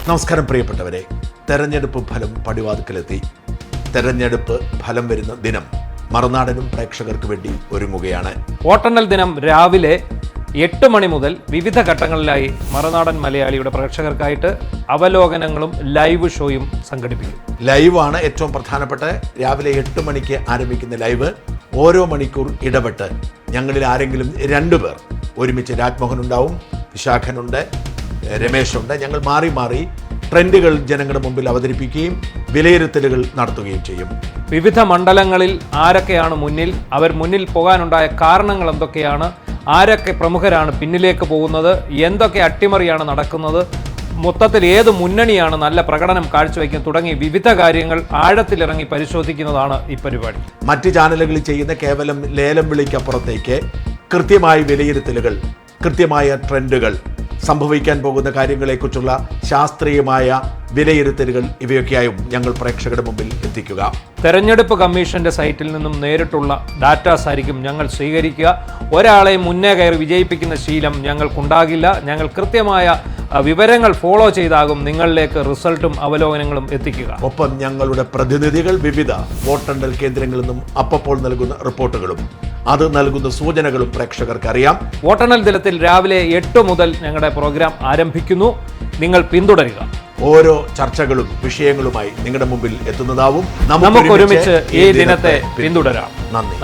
നമസ്കാരം പ്രിയപ്പെട്ടവരെ, തെരഞ്ഞെടുപ്പ് ഫലം പടിവാതിക്കലെത്തി. തെരഞ്ഞെടുപ്പ് ഫലം വരുന്ന ദിനം മറുനാടനും പ്രേക്ഷകർക്ക് വേണ്ടി ഒരുങ്ങുകയാണ്. വോട്ടെണ്ണൽ ദിനം രാവിലെ 8 മണി മുതൽ വിവിധ ഘട്ടങ്ങളിലായി മറുനാടൻ മലയാളിയുടെ പ്രേക്ഷകർക്കായിട്ട് അവലോകനങ്ങളും ലൈവ് ഷോയും സംഘടിപ്പിക്കും. ലൈവാണ് ഏറ്റവും പ്രധാനപ്പെട്ട. രാവിലെ 8 മണിക്ക് ആരംഭിക്കുന്ന ലൈവ് ഓരോ മണിക്കൂർ ഇടപെട്ട് ഞങ്ങളിൽ ആരെങ്കിലും 2 പേർ ഒരുമിച്ച്, രാജ്മോഹൻ ഉണ്ടാവും, വിശാഖനുണ്ട്, രമേശുണ്ട്, ഞങ്ങൾ മാറി മാറി ട്രെൻഡുകൾ ജനങ്ങളുടെ മുമ്പിൽ അവതരിപ്പിക്കുകയും വിലയിരുത്തലുകൾ നടത്തുകയും ചെയ്യും. വിവിധ മണ്ഡലങ്ങളിൽ ആരൊക്കെയാണ് മുന്നിൽ, അവർ മുന്നിൽ പോകാനുണ്ടായ കാരണങ്ങൾ എന്തൊക്കെയാണ്, ആരൊക്കെ പ്രമുഖരാണ് പിന്നിലേക്ക് പോകുന്നത്, എന്തൊക്കെ അട്ടിമറിയാണ് നടക്കുന്നത്, മൊത്തത്തിൽ ഏത് മുന്നണിയാണ് നല്ല പ്രകടനം കാഴ്ചവെക്കുന്നത് തുടങ്ങി വിവിധ കാര്യങ്ങൾ ആഴത്തിലിറങ്ങി പരിശോധിക്കുന്നതാണ് ഈ പരിപാടി. മറ്റ് ചാനലുകളിൽ ചെയ്യുന്ന കേവലം ലേലം വിളിക്കപ്പുറത്തേക്ക് കൃത്യമായ വിലയിരുത്തലുകൾ, കൃത്യമായ ട്രെൻഡുകൾ, സംഭവിക്കാൻ പോകുന്ന കാര്യങ്ങളെക്കുറിച്ചുള്ള ശാസ്ത്രീയമായ വിലയിരുത്തലുകൾ ഇവയൊക്കെയായും ഞങ്ങൾ പ്രേക്ഷകരുടെ മുമ്പിൽ എത്തിക്കുക. തെരഞ്ഞെടുപ്പ് കമ്മീഷന്റെ സൈറ്റിൽ നിന്നും നേരിട്ടുള്ള ഡാറ്റാസ് ആയിരിക്കും ഞങ്ങൾ സ്വീകരിക്കുക. ഒരാളെ മുന്നേ കയറി വിജയിപ്പിക്കുന്ന ശീലം ഞങ്ങൾക്കുണ്ടാകില്ല. ഞങ്ങൾ കൃത്യമായ വിവരങ്ങൾ ഫോളോ ചെയ്താകും നിങ്ങളിലേക്ക് റിസൾട്ടും അവലോകനങ്ങളും എത്തിക്കുക. ഒപ്പം ഞങ്ങളുടെ പ്രതിനിധികൾ വിവിധ വോട്ടെണ്ണൽ കേന്ദ്രങ്ങളിൽ നിന്നും അപ്പോൾ നൽകുന്ന റിപ്പോർട്ടുകളും അത് നൽകുന്ന സൂചനകളും പ്രേക്ഷകർക്ക് അറിയാം. വോട്ടെണ്ണൽ ദിനത്തിൽ രാവിലെ 8 മുതൽ ഞങ്ങളുടെ പ്രോഗ്രാം ആരംഭിക്കുന്നു. നിങ്ങൾ പിന്തുടരുക. ഓരോ ചർച്ചകളും വിഷയങ്ങളുമായി നിങ്ങളുടെ മുമ്പിൽ എത്തുന്നതാവും. നമുക്കൊരുമിച്ച് ഈ ദിനത്തെ പിന്തുടരാം. നന്ദി.